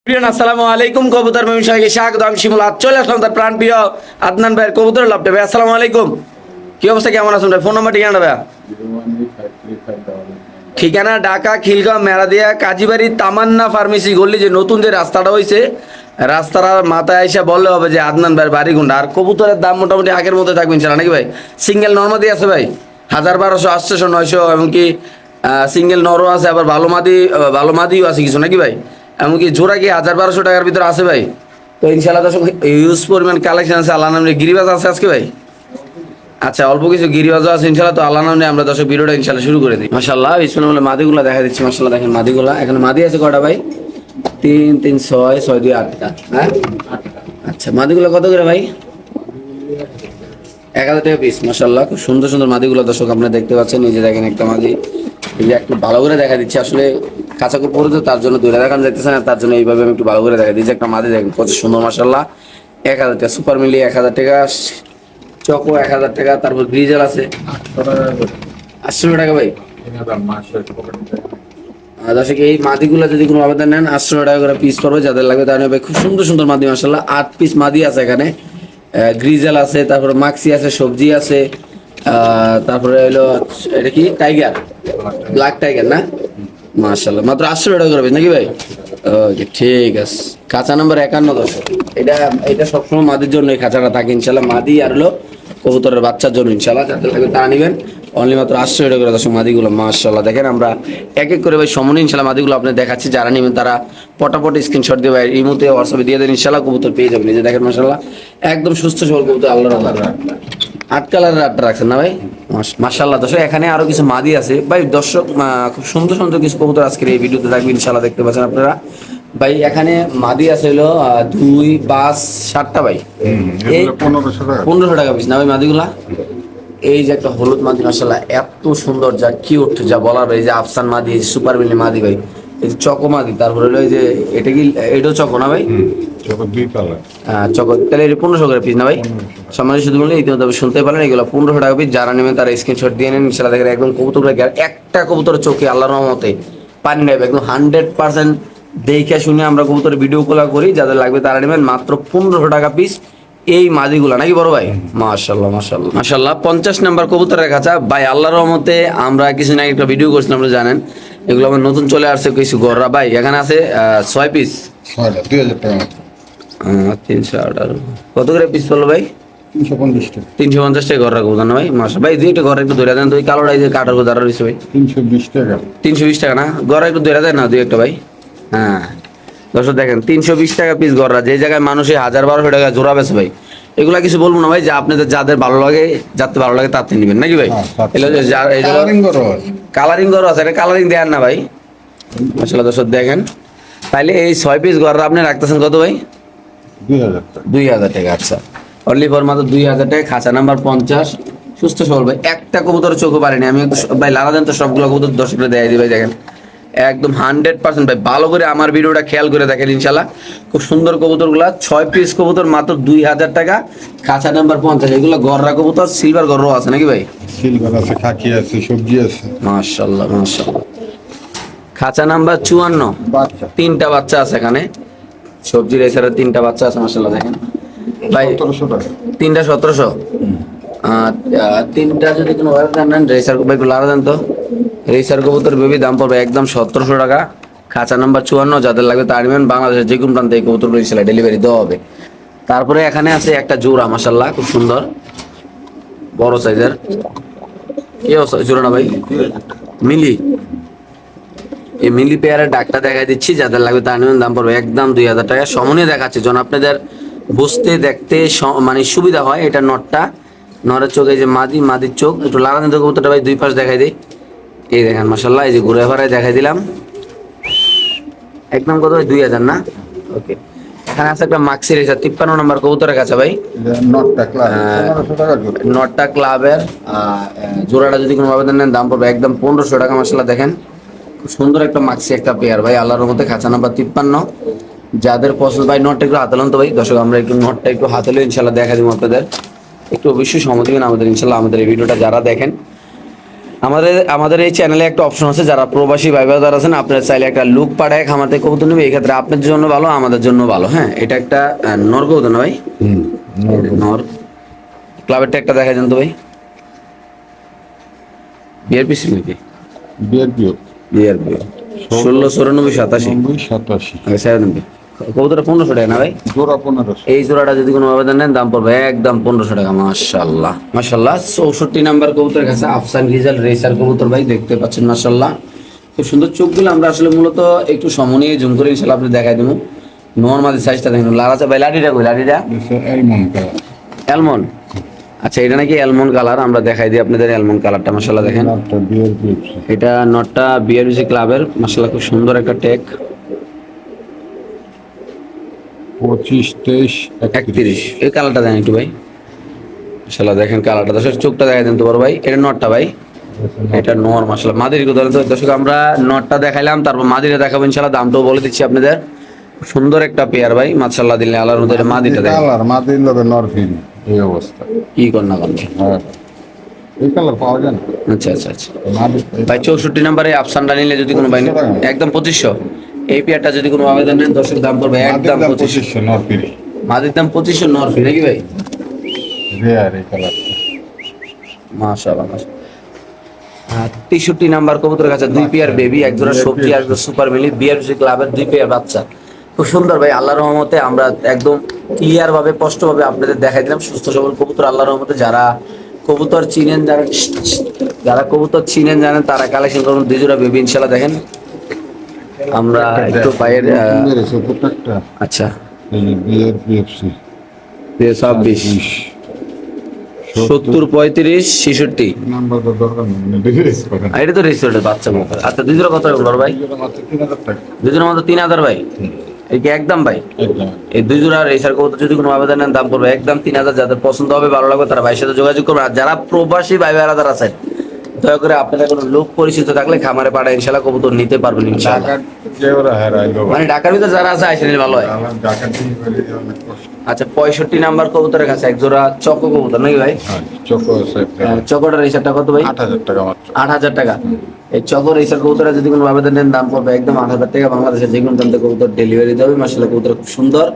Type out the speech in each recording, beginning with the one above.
আসসালামু আলাইকুম কবুতর ব্যবসায়ীকে স্বাগত। আমি শিমুল। আজ চলে আসলাম তার প্রাণ প্রিয় আদনান ভাইয়ের কবুতর লাভটা। ভাই আসসালামু আলাইকুম, কি অবস্থা, কেমন আছেন ভাই? ফোন নাম্বার ঠিকানা ভাইয়া? ঠিকানা ঢাকা খিলগাঁও মেরাদিয়া কাজীবাড়ি তামান্না ফার্মেসি গলি, যে নতুন যে রাস্তাটা হয়েছে রাস্তার মাথায় এসে বললে হবে যে আদনান ভাইয়ের বাড়ি কোনটা। আর কবুতরের দাম মোটামুটি আগের মধ্যে থাকবে ইনশাল্লাহ, নাকি ভাই? সিঙ্গেল নর্মাদি আছে ভাই 1000, 1200, 800, 900, এমনকি সিঙ্গেল নরও আছে, আবার ভালো মাদিও আছে কিছু, নাকি ভাই? এমনকি জোড়া কি 1000, 1200 টাকার ভিতরে আছে ভাই। তো ইনশাল্লাহ দর্শক ইউজ পরিমাণ কালেকশন আছে। আল্লাহ নামে গিরিবাজ আছে আজকে ভাই। আচ্ছা, অল্প কিছু গিরিবাজও আছে ইনশাল্লাহ। তো আল্লাহ নামে আমরা দর্শক ভিডিওটা ইনশাল্লাহ শুরু করে দিই। মাশাআল্লাহ বিসমিল্লাহ। মাদিগুলো দেখা দিচ্ছি। মাশাআল্লাহ দেখেন মাদিগুলা। এখানে মাদি আছে কয়টা ভাই? 3, 3, 6, 6, 2, 8টা। হ্যাঁ আচ্ছা, মাদিগুলো কত করে ভাই? 1000 টাকা পিস। মাশাআল্লাহ খুব সুন্দর সুন্দর মাদিগুলো দর্শক আপনারা দেখতে পাচ্ছেন। এই যে দেখেন একটা মাদি, এই যে একটু ভালো করে দেখা দিচ্ছি। আসলে কাঁচা কাপড় তো তার জন্য দূরে দেখানো দেখতেছেন, আর তার জন্য এইভাবে আমি একটু ভালো করে দেখা দিচ্ছি। একটা মাদি দেখেন কত সুন্দর মাশাআল্লাহ। 1000 টাকা সুপার মিলি, 1000 টাকা চকো, 1000 টাকা। তারপর গ্রিজেল আছে 800 টাকা ভাই। দর্শক এই মাদিগুলো যদি কোনো আবেদন নেন 800 টাকা করে পিস পড়বে। যাদের লাগবে তার নেবে। খুব সুন্দর সুন্দর মাদি মাশাআল্লাহ। 8 পিস মাদি আছে এখানে। গ্রিজেল আছে, তারপরে মাক্সি আছে, সবজি আছে, তারপরে হলো এটা কি টাইগার, ব্ল্যাক টাইগার না? মাশাআল্লাহ মাত্র 800 টাকা করে নাকি ভাই? ওকে ঠিক আছে। খাঁচা নাম্বার 51 দর্শক। এটা সবসময় মাদির জন্য এই খাঁচাটা থাকে ইনশাল্লাহ। মাদি আর হলো কবুতরের বাচ্চার জন্য ইনশাল্লাহ। যাদের লাগবে তারা নেবেন। অনলি মাত্র 800 টাকা করে দর্শক মাদিগুলো মাশাআল্লাহ। দেখেন আমরা এক এক করে ভাই সমনে ইনশাল্লাহ মাদিগুলো আপনি দেখাচ্ছি। যারা নেবেন তারা পটাপট স্ক্রিনশট দিয়ে ভাই এই মুহূর্তে হোয়াটসঅ্যাপে দিয়ে দেন ইনশাল্লাহ। কবুতর পেয়ে যাবেন। এই যে দেখেন মাশাআল্লাহ একদম সুস্থ সবল কবুতর। আল্লাহর রহমতে 8 কালারের 8টা রাখছেন না ভাই? মাশাআল্লাহ দর্শক এখানে আরো কিছু মাদি আছে ভাই। দর্শক খুব সুন্দর সুন্দর কিছু কবুতর আজকের এই ভিডিওতে থাকবে ইনশাআল্লাহ, দেখতে পাচ্ছেন আপনারা ভাই। এখানে মাদি আছে হলো 2, 5, 7টা ভাই। 1500 টাকা পিস না ভাই মাদিগুলা? এই যে একটা হলুদ মাদি মাশাআল্লাহ এত সুন্দর, যা কিউট, যা বলার। এই যে আফসান মাদি, সুপার মিলি মাদি ভাই। এই যে চকো মাদি, তারপরে হলো এই যে এটা কি, এটাও চকো না ভাই? Choco 2 colour. হ্যাঁ চকো। তাহলে এটা 1500 করে পিস না ভাই? সম্মানিত শুধু বললে ইতিমধ্যে শুনতে পারেন এগুলো 1500 টাকা পিস। যারা নেবেন তারা স্ক্রিনশট দিয়ে নেন ইনশাআল্লাহ। দেখেন একদম কবুতরগুলো একটা কবুতরের চোখে আল্লাহর রহমতে পানি নেবে একদম 100% দেখে শুনে আমরা কবুতরের ভিডিও করি। যাদের লাগবে তারা নেবেন মাত্র 1500 টাকা পিস এই মাদিগুলা, নাকি বড় ভাই? মাশাআল্লাহ মাশাআল্লাহ মাশাআল্লাহ। 50 নাম্বার কবুতরের খাঁচা ভাই। আল্লাহর রহমতে আমরা কিছুদিন আগে একটা ভিডিও করছিলাম, আপনারা জানেন। এগুলো আমার নতুন চলে আসছে কিছু গররা ভাই। এখানে আছে 6 পিস, 2000 টাকা। 318 কত করে পিস পড়লো ভাই? 350 টাকা। 350 টাকা গররা কবুতর না ভাই? মাশাআল্লাহ ভাই। দুই একটা গররা একটু ধরে দেন তো। ওই কালোটা এই যে কাটার গররা রয়েছে ভাই 320 টাকা। 320 টাকা না? গররা একটু ধরে দেন না দুই একটা ভাই। হ্যাঁ দর্শক দেখেন 320 টাকা পিস গররা। যে জায়গায় মানুষে 1000, 1200 টাকা জোড়া বেছে ভাই। এগুলা কিছু বলবো না ভাই, যে আপনাদের যাদের ভালো লাগে, যাতে ভালো লাগে তাতে নেবেন, নাকি ভাই? কালারিং গরু আছে, এটা কালারিং দেন না ভাই মাশাআল্লাহ দর্শক দেখেন। তাইলে এই 6 পিস গররা আপনি রাখতেছেন কত ভাই? 2000 টাকা। 2000 টাকা। আচ্ছা অনলি ফর মাত্র 2000 টাকা। খাঁচা নাম্বার 50 সুস্থ সবল ভাই। একটা কবুতরের চোখে পারেনি আমি ভাই। লালা দেন তো সবগুলো কবুতর দর্শকরা দেখাই দিই ভাই। দেখেন একদম 100% ভাই। ভালো করে আমার ভিডিওটা খেয়াল করে দেখেন ইনশাল্লাহ। খুব সুন্দর কবুতরগুলা 6 পিস কবুতর মাত্র 2000 টাকা। খাঁচা নাম্বার 50। এগুলো গররা কবুতর, সিলভার গররাও আছে নাকি ভাই? সিলভার আছে, খাকি আছে, সবজি আছে। মাশাআল্লাহ মাশাআল্লাহ। খাঁচা নাম্বার 54 বাচ্চা 3টা বাচ্চা আছে এখানে। সবজির এছাড়া 3টা বাচ্চা আছে মাশাআল্লাহ দেখেন ভাই। 1700 টাকা। 3টা 1700। 3টা যদি কোনো অর্ডার নেন রেসার ভাই একটু লাড়া দেন তো। রেসার কবুতর বেবি দাম পড়বে একদম 1700 টাকা। খাঁচা নাম্বার 54। যাদের লাগবে তার নেবেন। বাংলাদেশের যে কোনো প্রান্তে এই কবুতরগুলো ইনশাআল্লাহ ডেলিভারি দেওয়া হবে। তারপরে এখানে আছে একটা জোড়া মাশাআল্লাহ খুব সুন্দর বড় সাইজের। কি অবস্থা জোড়াটা ভাই? মিলি। এই মিলি পেয়ারের ডাকটা দেখাই দিচ্ছি। যাদের লাগবে তার নেবেন। দাম পড়বে একদম 2000 টাকা। সমনে দেখাচ্ছে যেন আপনাদের বুঝতে দেখতে মানে সুবিধা হয়। এটা নটটা, নরের চোখ। এই যে মাদির চোখ। একটু লাগা দিন তো কবুতরটা ভাই, 2 পাশ দেখাই দিই। এই দেখেন মাশাআল্লাহ। এই যে ঘুরে ফেরায় দেখাই দিলাম একদম কত ভাই? 2000 না? ওকে। এখানে আছে একটা মাক্সি রেসার 53 নম্বর কবুতরের কাছে ভাই। নটটা ক্লাস 1500 টাকা জোড়া। নটটা ক্লাবের জোড়াটা যদি কোনো আবেদন নেন দাম পড়বে একদম 1500 টাকা মাশাআল্লাহ। দেখেন খুব সুন্দর একটা মাক্সি একটা পেয়ার ভাই। আল্লাহর রহমতে খাঁচা নাম্বার 53। যাদের পছন্দ ভাই নটটা একটু হাতে লন তো ভাই। দর্শক আমরা একটু নটটা একটু হাতে লই ইনশাআল্লাহ দেখা দিব আপনাদের। একটু অবশ্যই সময় দিবেন আমাদের ইনশাআল্লাহ। আমাদের এই ভিডিওটা যারা দেখেন আমাদের এই চ্যানেলে একটা অপশন আছে, যারা প্রবাসী ভাই বোনেরা আছেন আপনারা চাইলে একটা লুক পাঠায় খামার থেকে কবুতর নেবে, এই ক্ষেত্রে আপনাদের জন্য ভালো, আমাদের জন্য ভালো। হ্যাঁ, এটা একটা নর কবুতর না ভাই? এই যে নর। ক্লাবেরটা একটা দেখা যান তো ভাই, বিয়ার পিসি নাকি? বিয়ের বিয়ে বিয়ার বিয়ার 169487 87 আগে 97। কবুতরটা 1500 টাকা না ভাই? জোড়া 1500। এই জোড়াটা যদি কোনো আবেদন নেন দাম পড়বে একদম 1500 টাকা। মাশাআল্লাহ মাশাআল্লাহ। 64 নাম্বার কবুতরের কাছে আফসান রিজাল রেসার কবুতর ভাই, দেখতে পাচ্ছেন মাশাআল্লাহ খুব সুন্দর চোখগুলো। আমরা আসলে মূলত একটু সময় জুম করে ইনশাআল্লাহ আপনি দেখাই দেবো। নরমালি সাইজটা দেখুন, লালাচা ভাই লাঠিটা কই? লাঠিটা এলমন কালার। অ্যালমন্ড। আচ্ছা, এটা নাকি অ্যালমন্ড কালার, আমরা দেখাই দিই আপনাদের অ্যালমন্ড কালারটা। মাশাআল্লাহ দেখেন, একটা বিয়ের বিপসি। এটা নটটা বিআরবিসি ক্লাবের। মাশাআল্লাহ খুব সুন্দর একটা টেক। 25 23 31 এই কালারটা দেন একটু ভাই। মাশাআল্লাহ দেখেন কালারটা, দর্শক চোখটা দেখাই দেন তো বড় ভাই। এটা নটটা ভাই, এটা নর। মাশাআল্লাহ মাদির ধরেন তো দর্শক, আমরা নটটা দেখাইলাম, তারপর মাদিরে দেখাবো ইনশাআল্লাহ। দামটাও বলে দিচ্ছি আপনাদের। সুন্দর একটা পেয়ার ভাই, মাশাআল্লাহ দিলে আল্লাহর মধ্যে মাদিটা দেখেন কালার মাদির লবে নরফিন এই অবস্থা। কি কর না কর। হ্যাঁ, এই কালার পাওয়া যায় না। আচ্ছা আচ্ছা আচ্ছা মাদি ভাই, 64 নম্বরে আফসানটা নিলে যদি কোনো ভাই 2500 টাকা। একদম 2500। এই পেয়ারটা যদি কোনো আবেদন নেন দর্শক দাম পড়বে একদম 2500। 2500 নরফিন। মাদির দাম 2500, নর ফ্রি নাকি ভাই? রেয়ার এই কালার। মাশাআল্লাহ মাশাআল্লাহ। 63 নাম্বার কবুতরের কাছে দুই পেয়ার বেবি, এক জোড়া সবজি আর একটা সুপার মিলি, বিআরবিসি ক্লাবের দুই পেয়ার বাচ্চা। খুব সুন্দর ভাই, আল্লাহর রহমতে আমরা একদম ক্লিয়ার ভাবে স্পষ্ট ভাবে আপনাদের দেখাই দিলাম সুস্থ সবল কবুতর। আল্লাহর রহমতে যারা কবুতর চিনেন যারা কবুতর চিনেন জানেন তারা কালেকশন করুন। দুই জোড়া বেবি ইনশাআল্লাহ দেখেন। আমরা একটু পায়ের মেরেছে প্রত্যেকটা। আচ্ছা এই বিয়ের বিপসি 26 70 35 66। নাম্বার তো দরকার নেই, ডিলিট করেন। এটা তো রেজিস্টার্ড বাচ্চা মতো। আচ্ছা দুই জোড়া কত হবে বড় ভাই? মাত্র 3000 টাকা। দুই জোড়া মাত্র 3000 ভাই। এই কি একদম ভাই? একদম। এই দুই জোড়া রেসার কবুতর যদি কোনো আবেদন নেন দাম পড়বে একদম 3000। যাদের পছন্দ হবে ভালো লাগবে তারা ভাইয়ের সাথে যোগাযোগ করবে। আর যারা প্রবাসী ভাই ভাইরা যারা আছেন দয়া করে আপনাদের কোনো লোক পরিচিত থাকলে খামারে পাঠায় ইনশাআল্লাহ কবুতর নিতে পারবেন ইনশাআল্লাহ। ঢাকার যে ওরা হারাইলো মানে ঢাকার ভিতরে যারা আছে আইসেন ভালো হয়। আমার ঢাকার থেকে বেরিয়ে অনেক কষ্ট। আচ্ছা 65 নাম্বার কবুতরের কাছে এক জোড়া চকো কবুতর নাকি ভাই? হ্যাঁ, চোখও আছে একটা। চকোটার রেসারটা কত ভাই? 8000 টাকা মাত্র। 8000 টাকা। এই চকো রেসার কবুতরা যদি কোনো আবেদন নেন দাম পড়বে একদম 8000 টাকা। বাংলাদেশের যে কোনো প্রান্তে কবুতর ডেলিভারি দেবে। মাশাআল্লাহ কবুতর খুব সুন্দর।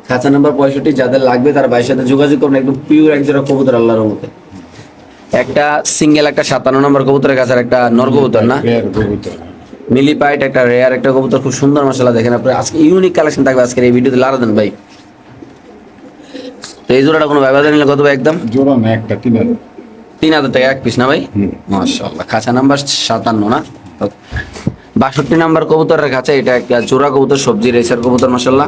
খাঁচা নাম্বার 65, যাদের লাগবে তার ভাইয়ের সাথে যোগাযোগ করুন। একদম পিওর এক জোড়া কবুতর আল্লাহর রহমতে। একটা সিঙ্গেল একটা 57 নম্বর কবুতরের কাছে আর একটা নর কবুতর না রেয়ার কবুতর। মিলি পাইট একটা রেয়ার একটা কবুতর খুব সুন্দর। মাশাআল্লাহ দেখেন আপনি আজকে ইউনিক কালেকশন থাকবে আজকের এই ভিডিওতে। লারা দেন ভাই। তো এই জোড়াটা কোনো ব্যবধান নিলে কত ভাই? একদম জোড়া না একটা 3000। 3000 টাকা এক পিস না ভাই? মাশাআল্লাহ। খাঁচা নাম্বার 57 না? 62 নাম্বার কবুতরের কাছে এটা একটা জোড়া কবুতর সবজি রেসার কবুতর। মাশাআল্লাহ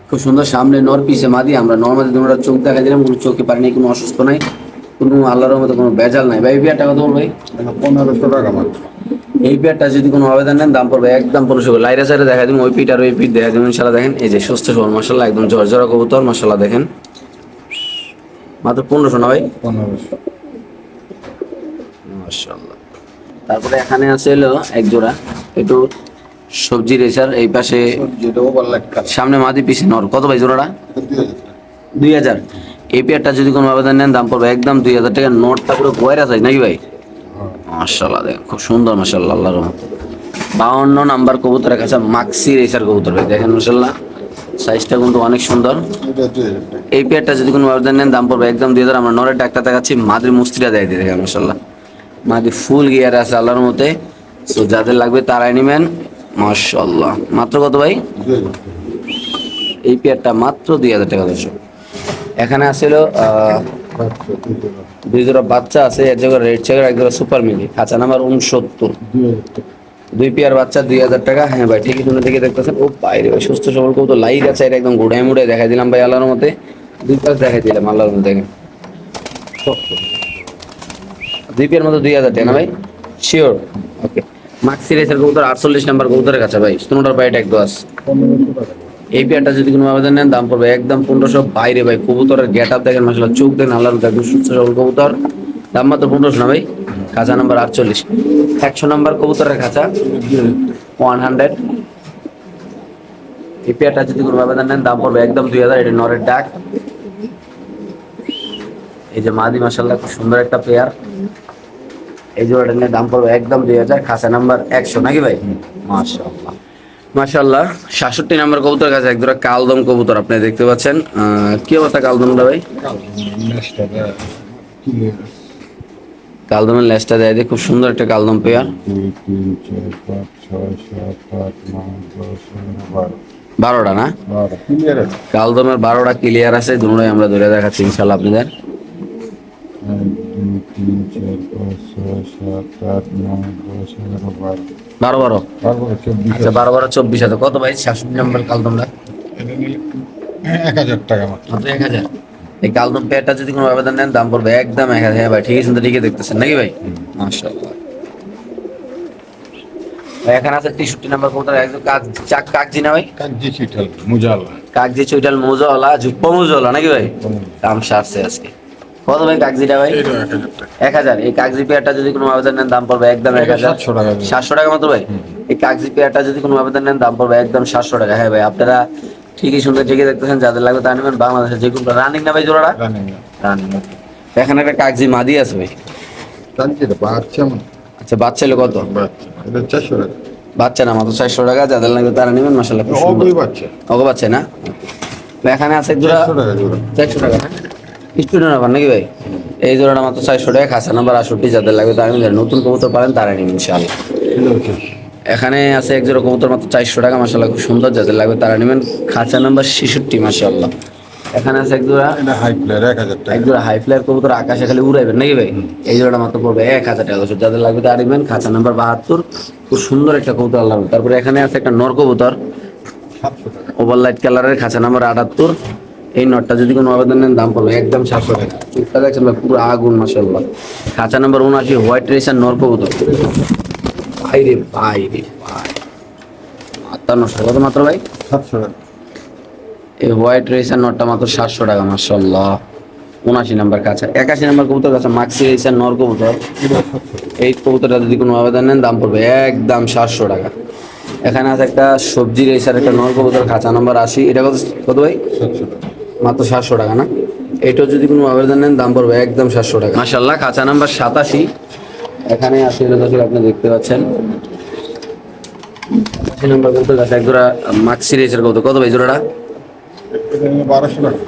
খুব সুন্দর। সামনে নর পিছে মাদি। আমরা নরমালি তোমরা চোখ দেখা দিলাম, কোনো চোখে পারিনি, কোনো অসুস্থ নাই, কোনো আল্লাহর রহমতে কোনো বেজাল নাই ভাই। এই বিয়ারটা কত ভাই? 1500 টাকা মাত্র। এই পেয়ারটা যদি কোনো আবেদন নেন দাম পড়বে একদম 1500। লাইরা সাইডে দেখা দিন, ওই পিঠ আর ওই পিঠ দেখা দিন ইনশাআল্লাহ। দেখেন এই যে সুস্থ সবল মাশাআল্লাহ একদম ঝরঝরা কবুতর। মাশাআল্লাহ দেখেন মাত্র 1500 না ভাই? 1500। মাশাআল্লাহ। তারপরে এখানে আছে হলো এক জোড়া একটু সবজি রেসার। এই পাশে যেটা ওভার লাগটা সামনে মাদি পিছে নর। কত ভাই জোড়াটা? 2000 টাকা। 2000। এই পেয়ারটা যদি কোনো আবেদন নেন দাম পড়বে একদম 2000 টাকা। নটটা পুরো গয়রা সাইজ নাকি ভাই? মাশাআল্লাহ দেখেন খুব সুন্দর মাশাআল্লাহ আল্লাহর রহমতে। 52 নাম্বার কবুতরের কাছে মাক্সি রেসার কবুতর ভাই, দেখেন মাশাআল্লাহ সাইজটা কিন্তু অনেক সুন্দর। এটা 2000 টাকা। এই পেয়ারটা যদি কোনো আবেদন নেন দাম পড়বে একদম 2000। আমরা নরের ডাক্তার দেখাচ্ছি, মাদির মুস্তিটা দেয় দিয়ে দেখেন মাশাআল্লাহ। মাদি ফুল গিয়ার আছে আল্লাহর মতে। তো যাদের লাগবে তারাই নেবেন মাশাআল্লাহ। মাত্র কত ভাই? 2000 টাকা। এই পেয়ারটা মাত্র 2000 টাকা দর্শক। এখানে আসছিল আচ্ছা, 2000 দুই জোড়া বাচ্চা আছে, এক জায়গায় রেড চেকার এক জোড়া সুপার মিলি। খাঁচা নাম্বার 69। 2000 টাকা। দুই পেয়ার বাচ্চা 2000 টাকা। হ্যাঁ ভাই ঠিকই শুনে ঠিকই দেখতেছেন। ও বাইরে ভাই সুস্থ সবল কবুতর লাইট আছে, এটা একদম গোড়ায় মুড়ে দেখাই দিলাম ভাই আল্লাহর মতে। দুই পাশ দেখাই দিলাম আল্লাহর মতে। দেখেন দুই পেয়ার মতো 2000 টাকা না ভাই? শিওর? ওকে। মাক্সি রেসার কবুতর 48 নাম্বার কবুতরের কাছে ভাই স্টোনটার পাইট এক দোয়াস। 1500 টাকা। এই পেয়ারটা যদি কোনো আবেদন নেন দাম পড়বে একদম 1500। বাইরে ভাই কবুতরের গেট আপ দেখেন মাশাআল্লাহ, চোখ দেখেন আল্লাহর মতো একদম সুস্থ সবল কবুতর। দাম মাত্র 1500 না ভাই? খাঁচা নাম্বার 48। 100 নাম্বার কবুতরের খাঁচা 100। এই পেয়ারটা যদি কোনো আবেদন নেন দাম পড়বে একদম 2000। এটা নরের ডাক। এই যে মাদি মাশাআল্লাহ খুব সুন্দর একটা পেয়ার। এই জোড়াটা নিয়ে দাম পড়বে একদম 2000, খাঁচা নাম্বার 100 নাকি ভাই? মাশাআল্লাহ মাশাআল্লাহ। 67 নম্বর কবুতর কাছে এক জোড়া কালদম কবুতর আপনি দেখতে পাচ্ছেন। কি অবস্থা কালদমটা ভাই? কালদমের লেজটা দেয় দিয়ে খুব সুন্দর একটা কালদম পেয়ার। 2, 3, 4, 5, 6, 7, 8, 9, 10, 11, 12টা না? 12 ক্লিয়ার আছে। কালদমের 12টা ক্লিয়ার আছে, দুটোই আমরা ধরে দেখাচ্ছি ইনশাল্লাহ আপনাদের। 1, 2, 3, 4, 5, 6, 7, 8, 9, 10, 11, 12 12 তারপরে 24 আচ্ছা 12 24 আছে। কত ভাই 67 নম্বর কালদমটা? এটা নিলে 1000 টাকা মাত্র। মাত্র 1000। এই কালদম পেয়ারটা যদি কোনো আবেদন নেন দাম পড়বে একদম 1000। হ্যাঁ ভাই ঠিক আছে, ঠিকই দেখতেছেন নাকি ভাই? মাশাআল্লাহ। ভাই এখানে আছে 63 নম্বর কবুতর, একদম কাকজি না ভাই? কাঞ্জি চিটাল মুজালা। কাকজি চুইটাল মোজাওয়ালা, জুপ্পা মোজাওয়ালা নাকি ভাই? দাম সারছে আজকে। কত ভাই কাকজিটা ভাই? এটা 1000 টাকা। 1000। এই কাগজি পেয়ারটা যদি কোনো আবেদন নেন দাম পড়বে একদম 1000। 700 টাকা। 700 টাকা মাত্র ভাই? এই কাগজি পেয়ারটা যদি কোনো আবেদন নেন দাম পড়বে একদম 700 টাকা। হ্যাঁ ভাই আপনারা ঠিকই শুনতে ঠিকই দেখতেছেন, যাদের লাগবে তা নেবেন। বাংলাদেশের যে কোনো রানিং না ভাই জোড়াটা? জানেন না। রানিং। এখানে একটা কাগজি মাদি আছে ভাই। কাঞ্জি এটা বাচ্চা মানে আচ্ছা বাচ্চা হলো কত? বাচ্চা। এটা 400 টাকা। বাচ্চা না মাত্র 400 টাকা, যাদের লাগবে তারা নেবেন। মাশাআল্লাহ খুব সুন্দর। অবই বাচ্চা। ওগো বাচ্চা না? তো এখানে আছে এক জোড়া 400 টাকা জোড়া। 400 টাকা না? স্টুডেন্ট আবার নাকি ভাই? এই জোড়াটা মাত্র 400 টাকা, খাসা নাম্বার 68, যাদের লাগবে তারা নেবেন। নতুন কবুতর পারেন তারা নেবেন ইনশাআল্লাহ। এখানে আছে এক জোড়া কবুতর মাত্র 400 টাকা, মাশাআল্লাহ খুব সুন্দর, যাদের লাগবে তারা নেবেন। খাঁচা নাম্বার 66, মাশাআল্লাহ। এখানে আছে এক জোড়া এটা হাই প্লেয়ার 1000 টাকা। এক জোড়া হাই ফ্লায়ার কবুতর, আকাশে খালি উড়াইবেন নাকি ভাই? এই জোড়াটা মাত্র পড়বে 1000 টাকা। যাদের লাগবে তারা নেবেন। খাঁচা নাম্বার 72, খুব সুন্দর একটা কবুতর আল্লাহ। তারপরে এখানে আছে একটা নর কবুতর 700 টাকা। ওভার লাইট কালারের, খাঁচা নাম্বার 78। এই নটটা যদি কোনো আবেদন নেন দাম পড়বে একদম 700 টাকা। চুপটা দেখছেন ভাই পুরো আগুন মাশাআল্লাহ। খাঁচা নাম্বার 79, হোয়াইট রেসার নর কবুতর। ভাই রে ভাই রে ভাই, মাত্র 900 কত মাত্র ভাই? 700 টাকা। এই হোয়াইট রেসার নটটা মাত্র 700 টাকা মাশাআল্লাহ। 79 নাম্বার কাছে, 81 নাম্বার কবুতর কাছে মাক্সি রেসার নর কবুতর। এটা 700 টাকা। এই কবুতরটা যদি কোনো আবেদন নেন দাম পড়বে একদম 700 টাকা। এখানে আছে একটা সবজি রেসার একটা নর কবুতর, খাঁচা নাম্বার 80। এটা কত কত ভাই? 700 টাকা। মাত্র 700 টাকা না? এটাও যদি কোনো আবেদন নেন দাম পড়বে একদম 700 টাকা মাশাআল্লাহ। খাঁচা নাম্বার 87। এখানে আছে দর্শক আপনি দেখতে পাচ্ছেন 87 নাম্বার কবুতর কাছে এক জোড়া মাক্সি রেসার কবুতর। কত ভাই জোড়াটা? এটা নিলে 1200 টাকা।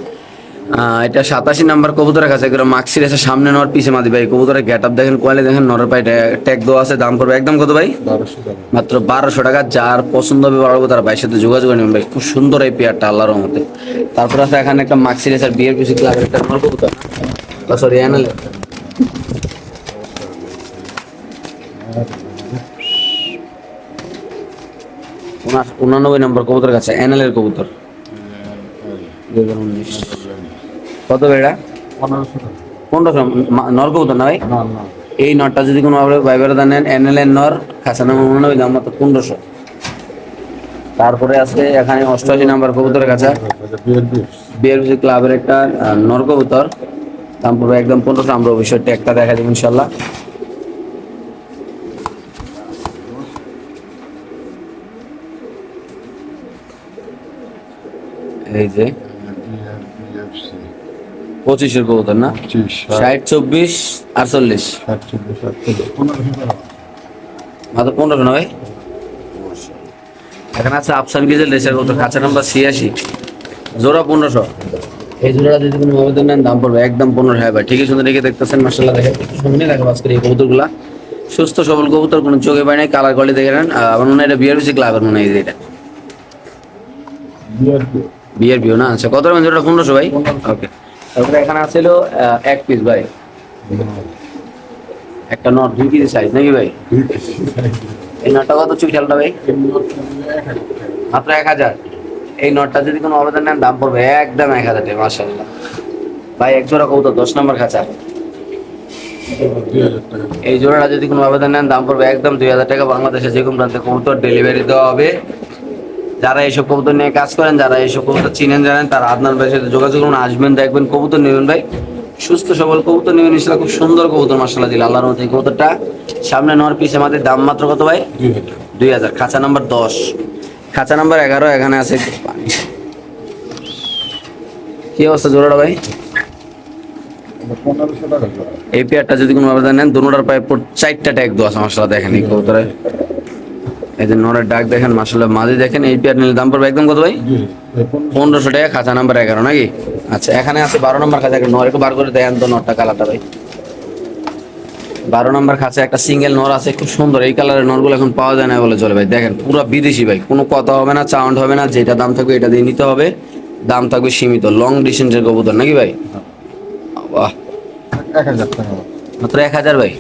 এটা 87 নাম্বার কবুতরের কাছে একদম মাক্সি রেসার, সামনে নর পিছে মাদি ভাই। কবুতরের গেট আপ দেখেন, কোয়ালিটি দেখেন, নরের পায়ে ট্যাগ দেওয়া আছে। দাম পড়বে একদম কত ভাই? 1200 টাকা। মাত্র 1200 টাকা। যার পছন্দ হবে বাড়াবো তারা ভাইয়ের সাথে যোগাযোগ করে নেবেন ভাই। খুব সুন্দর এই পেয়ারটা আল্লাহর রহমতে। তারপর আছে এখানে একটা মাক্সি রেসার বিয়ের পিছু ক্লাবের একটা নর কবুতর, সরি অ্যানাল। 89 নম্বর কবুতর কাছে অ্যানালের কবুতর 2019। কত বেড়া? 1500 টাকা। 1500 নর কবুতর না ভাই? না না। এই নটটা যদি কোনো ভাইবেরা নেন অ্যানালের নর, খাঁচা নাম্বার 89, দাম মাত্র 1500। তারপরে আছে এখানে 88 নাম্বার কবুতরের কাছে এটা বিআরবি। বিআরবিসি ক্লাবের একটা নর কবুতর, দাম পড়বে একদম 1500। আমরা অবশ্যই ট্যাগটা দেখা দেবো ইনশাল্লাহ। এই যে বিএফসি 25-এর কবুতর না? 25 60 24 48 1500 টাকা। মাত্র 1500 না ভাই? এখানে আছে আফসান গিজেল রেসার কবুতর, খাঁচা নাম্বার 86, জোড়া 1500। এই জোড়াটা যদি কোনো আবেদন নেন দাম পড়বে একদম 1500। হ্যাঁ ভাই ঠিকই সুন্দর রেখে দেখতেছেন মাশাআল্লাহ। দেখেন সামনে দেখো আজকের এই কবুতরগুলা সুস্থ সবল কবুতর, কোনো চোখে পায় নাই। কালার কোয়ালিটি দেখে নেন। আমার মনে হয় এটা বিআরবিসি ক্লাবের মনে হয় এটা বিআরবি বিআরবিও না? আচ্ছা কত টাকা জোড়াটা? 1500 ভাই। ওকে। তারপরে এখানে আছিল এক পিস ভাই, একটা নট 2 কেজি সাইজ নাকি ভাই? এই নটটা কত চুইঠালটা ভাই? মাত্র 1000। এই নটটা যদি কোনো আবেদন নেন দাম পড়বে একদম 1000 টাকা মাশাআল্লাহ ভাই। এক জোড়া কবুতর 10 নম্বর খাঁচা। 2000 টাকা। এই জোড়াটা যদি কোনো আবেদন নেন দাম পড়বে একদম 2000 টাকা। বাংলাদেশে যে কোনো প্রান্তে কবুতর ডেলিভারি দেওয়া হবে। যারা এইসব কবুতর নিয়ে কাজ করেন, যারা এইসব কবুতর চিনেন জানেন, তারা আদনান ভাইয়ের সাথে যোগাযোগ করুন, আসবেন, দেখবেন, কবুতর নেবেন ভাই। সুস্থ সবল কবুতর নেবেন ইনশাআল্লাহ। খুব সুন্দর কবুতর মাশাআল্লাহ দিল আল্লাহর রহমতে। এই কবুতরটা সামনে নর পিছে মাদের, দাম মাত্র কত ভাই? 2000। খাঁচা নাম্বার 10, খাঁচা নাম্বার 11। এখানে আছে কি অবস্থা জোড়াটা ভাই? 1500 টাকা জোড়া। এই পেয়ারটা যদি কোনো আবেদন নেন দুটোটার পায়ে 4টা ট্যাগ দেওয়া আছে মাশাআল্লাহ দেখেন এই কবুতরে এই যে নরের ডাক দেখেন মাশাআল্লাহ মাদি দেখেন এই পেয়ার নিলে দাম পড়বে একদম কত ভাই জি, এই 1500 টাকা খাঁচা নাম্বার 11 নাকি আচ্ছা এখানে আছে 12 নম্বর খাঁচা একটা নর একটু বার করে দেন তো নরটা কালারটা ভাই 12 নম্বর খাঁচা একটা সিঙ্গেল নর আছে খুব সুন্দর এই কালারের নরগুলো এখন পাওয়া যায় না বলে চলে ভাই দেখেন পুরো বিদেশি ভাই কোনো কথা হবে না চাউন্ড হবে না যেটা দাম থাকবে এটা দিয়ে নিতে হবে দাম থাকবে সীমিত লং ডিস্টেন্সের কবুতর নাকি ভাই বাহ 1000 টাকা। মাত্র 1000 ভাই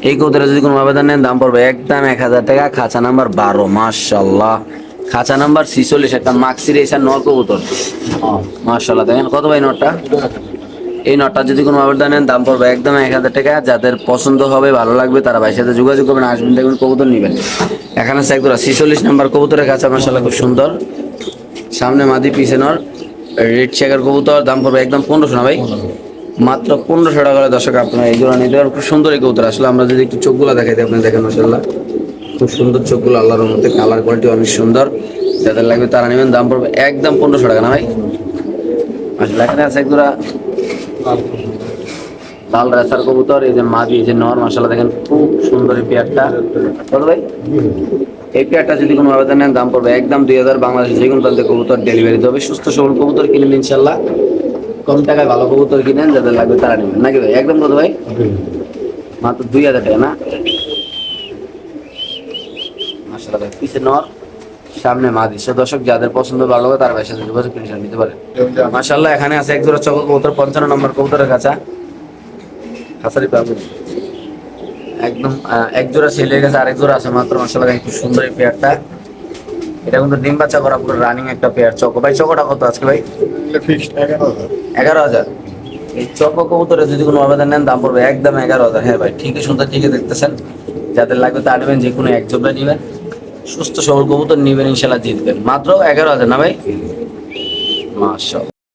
এই কবুতরে যদি কোনো আবেদন নেন দাম পড়বে একদম 1000 টাকা খাঁচা নাম্বার 12 মাশাআল্লাহ খাঁচা নাম্বার 46 একটা মাক্সি রেসার নর কবুতর মাশাআল্লাহ দেখেন কত ভাই নরটা এই নটটা যদি কোনো আবেদন নেন দাম পড়বে একদম 1000 টাকা যাদের পছন্দ হবে ভালো লাগবে তারা ভাইয়ের সাথে যোগাযোগ করবেন আসবেন দেখবেন কবুতর নেবেন এখানে আছে একদম 46 নাম্বার কবুতরের কাছে মাশাআল্লাহ খুব সুন্দর সামনে মাদি পিছে নর রেড চেকার কবুতর দাম পড়বে একদম 1500 না ভাই মাত্র 1500 টাকা করে দর্শক আপনারা এই জোড়া নিতে পারেন খুব সুন্দর এই কবুতর আসলে আমরা যদি একটু চোখগুলো দেখাই দিই আপনি দেখেন মাশাআল্লাহ খুব সুন্দর চোখগুলো আল্লাহর রহমতে কালার কোয়ালিটি অনেক সুন্দর যাদের লাগবে তারা নেবেন দাম পড়বে একদম 1500 টাকা না ভাই আসলে এখানে আছে এক জোড়া লাল রেসার কবুতর এই যে মাদি এই যে নর মাশাআল্লাহ দেখেন খুব সুন্দর এই পেয়ারটা কত ভাই এই পেয়ারটা যদি কোনো আবেদন নেন দাম পড়বে একদম 2000 বাংলাদেশে যে কোনো প্রান্তে কবুতর ডেলিভারি দেবে সুস্থ সবল কবুতর কিনেন ইনশাআল্লাহ কম টাকায় ভালো কবুতর কিনেন যাদের লাগবে তারা নেবেন নাকি ভাই একদম কত ভাই মাত্র 2000 টাকা না মাশাআল্লাহ ভাই পিছে নর সামনে মাদি সে দর্শক যাদের পছন্দ ভালো হবে তার ভাইয়ের সাথে যোগাযোগ করে নিতে পারেন মাশাআল্লাহ এখানে আছে এক জোড়া চকল কবুতর 55 নম্বর কবুতরের কাছে খাসারি পাবেন একদম এক জোড়া ছেলে গেছে আরেক জোড়া আছে মাত্র মাশাআল্লাহ খুব সুন্দর এই পেয়ারটা এটা কিন্তু ডিম বাচ্চা করা পুরো রানিং একটা পেয়ার চকো ভাই চকোটা কত আজকে ভাই ফিক্সড 11000। 11000 এই চকো কবুতরে যদি কোনো আবেদন নেন দাম পড়বে একদম 11000 হ্যাঁ ভাই ঠিকই সুন্দর ঠিকই দেখতেছেন যাদের লাগবে তা নেবেন যে কোনো এক জোড়া নেবেন সুস্থ সবল কবুতর নেবেন ইনশাআল্লাহ জিতবেন মাত্র 11000 না ভাই মাশাআল্লাহ